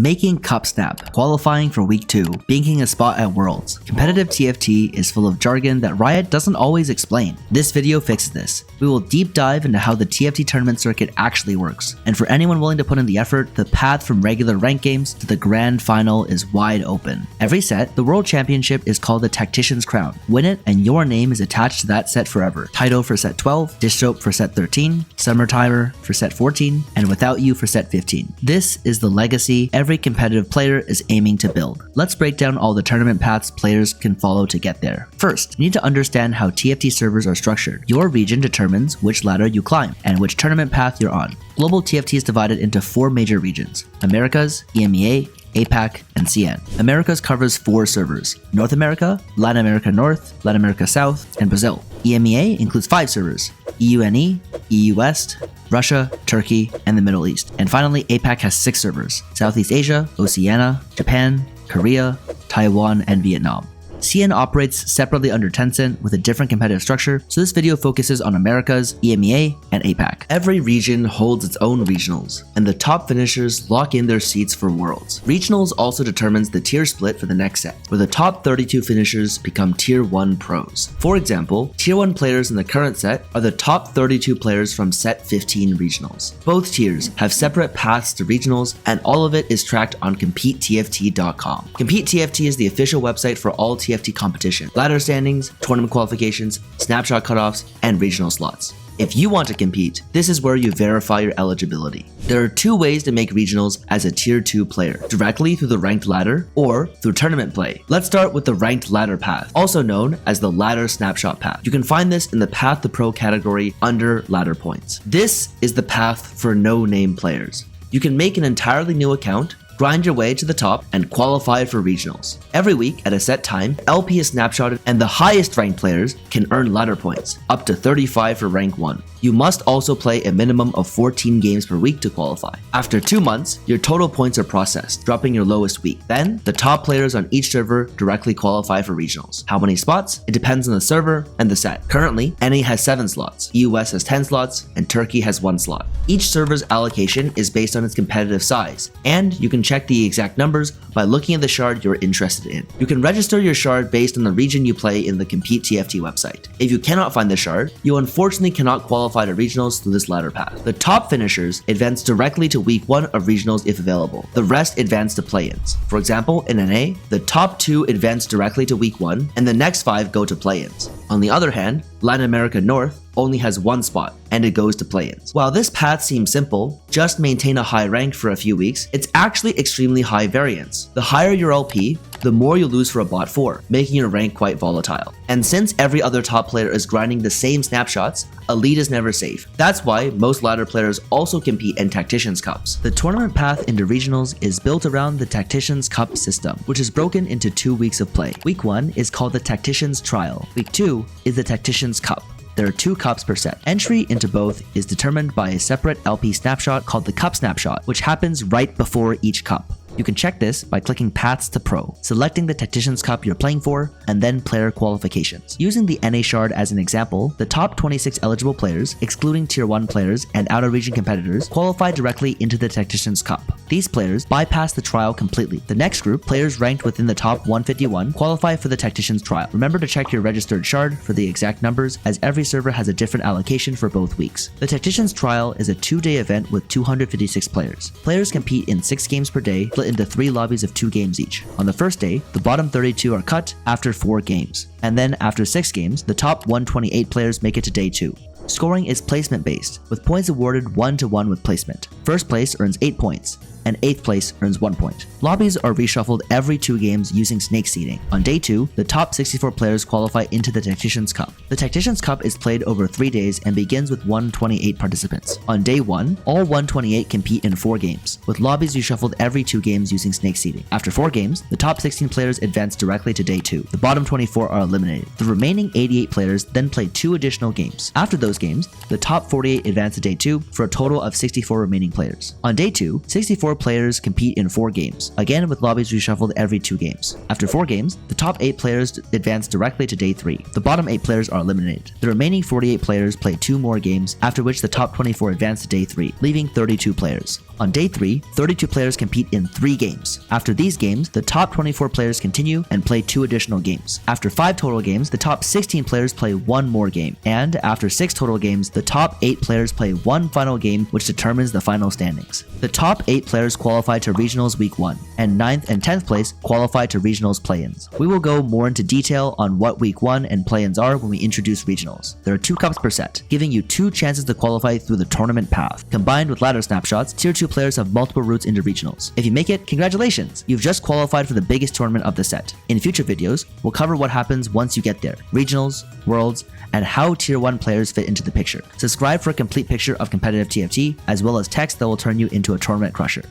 Making Cup Snap, qualifying for Week 2, banking a spot at Worlds. Competitive TFT is full of jargon that Riot doesn't always explain. This video fixes this. We will deep dive into how the TFT tournament circuit actually works. And for anyone willing to put in the effort, the path from regular ranked games to the grand final is wide open. Every set, the World Championship is called the Tactician's Crown. Win it and your name is attached to that set forever. Title for set 12, Dish Soap for set 13, Summer Timer for set 14, and Without You for set 15. This is the legacy every competitive player is aiming to build. Let's break down all the tournament paths players can follow to get there. First, you need to understand how TFT servers are structured. Your region determines which ladder you climb and which tournament path you're on. Global TFT is divided into 4 major regions: Americas, EMEA, APAC, and CN. Americas covers 4 servers: North America, Latin America North, Latin America South, and Brazil. EMEA includes 5 servers: EUNE, EU West, Russia, Turkey, and the Middle East. And finally, APAC has 6 servers: Southeast Asia, Oceania, Japan, Korea, Taiwan, and Vietnam. CN operates separately under Tencent with a different competitive structure, so this video focuses on Americas, EMEA, and APAC. Every region holds its own regionals, and the top finishers lock in their seats for Worlds. Regionals also determines the tier split for the next set, where the top 32 finishers become Tier 1 pros. For example, Tier 1 players in the current set are the top 32 players from set 15 regionals. Both tiers have separate paths to regionals, and all of it is tracked on CompeteTFT.com. CompeteTFT is the official website for all TFT competition, ladder standings, tournament qualifications, snapshot cutoffs, and regional slots. If you want to compete, this is where you verify your eligibility. There are 2 ways to make regionals as a Tier 2 player: directly through the ranked ladder or through tournament play. Let's start with the ranked ladder path, also known as the ladder snapshot path. You can find this in the Path to Pro category under ladder points. This is the path for no-name players. You can make an entirely new account, grind your way to the top, and qualify for regionals. Every week at a set time, LP is snapshotted and the highest ranked players can earn ladder points, up to 35 for rank 1. You must also play a minimum of 14 games per week to qualify. After 2 months, your total points are processed, dropping your lowest week. Then, the top players on each server directly qualify for regionals. How many spots? It depends on the server and the set. Currently, NA has 7 slots, US has 10 slots, and Turkey has 1 slot. Each server's allocation is based on its competitive size, and you can check the exact numbers by looking at the shard you're interested in. You can register your shard based on the region you play in the CompeteTFT website. If you cannot find the shard, you unfortunately cannot qualify to regionals through this ladder path. The top finishers advance directly to week 1 of regionals if available. The rest advance to play-ins. For example, in NA, the top 2 advance directly to week 1, and the next 5 go to play-ins. On the other hand, Latin America North only has 1 spot, and it goes to play-ins. While this path seems simple, just maintain a high rank for a few weeks, it's actually extremely high variance. The higher your LP, the more you lose for a bot 4, making your rank quite volatile. And since every other top player is grinding the same snapshots, a lead is never safe. That's why most ladder players also compete in Tacticians Cups. The tournament path into regionals is built around the Tacticians Cup system, which is broken into 2 weeks of play. Week 1 is called the Tacticians Trial. Week 2 is the Tacticians Cup. There are 2 cups per set. Entry into both is determined by a separate LP snapshot called the Cup Snapshot, which happens right before each cup. You can check this by clicking Paths to Pro, selecting the Tacticians Cup you're playing for, and then player qualifications. Using the NA shard as an example, the top 26 eligible players, excluding Tier 1 players and out-of-region competitors, qualify directly into the Tacticians Cup. These players bypass the trial completely. The next group, players ranked within the top 151, qualify for the Tacticians Trial. Remember to check your registered shard for the exact numbers, as every server has a different allocation for both weeks. The Tacticians Trial is a 2-day event with 256 players. Players compete in 6 games per day, split into 3 lobbies of 2 games each. On the first day, the bottom 32 are cut after 4 games. And then after 6 games, the top 128 players make it to day 2. Scoring is placement based, with points awarded 1-to-1 with placement. First place earns 8 points, and 8th place earns 1 point. Lobbies are reshuffled every 2 games using snake seeding. On day 2, the top 64 players qualify into the Tacticians Cup. The Tacticians Cup is played over 3 days and begins with 128 participants. On day 1, all 128 compete in 4 games, with lobbies reshuffled every 2 games using snake seeding. After 4 games, the top 16 players advance directly to day 2. The bottom 24 are eliminated. The remaining 88 players then play 2 additional games. After those games, the top 48 advance to day 2 for a total of 64 remaining players. On day 2, 64 players compete in 4 games, again with lobbies reshuffled every 2 games. After 4 games, the top 8 players advance directly to day 3. The bottom 8 players are eliminated. The remaining 48 players play 2 more games, after which the top 24 advance to day 3, leaving 32 players. On day 3, 32 players compete in 3 games. After these games, the top 24 players continue and play 2 additional games. After 5 total games, the top 16 players play 1 more game. And after 6 total games, the top 8 players play 1 final game, which determines the final standings. The top 8 players qualify to Regionals Week 1, and 9th and 10th place qualify to Regionals play-ins. We will go more into detail on what Week 1 and play-ins are when we introduce Regionals. There are 2 cups per set, giving you 2 chances to qualify through the tournament path. Combined with ladder snapshots, Tier 2 players have multiple routes into Regionals. If you make it, congratulations! You've just qualified for the biggest tournament of the set. In future videos, we'll cover what happens once you get there, Regionals, Worlds, and how Tier 1 players fit into the picture. Subscribe for a complete picture of competitive TFT, as well as text that will turn you into a tournament crusher.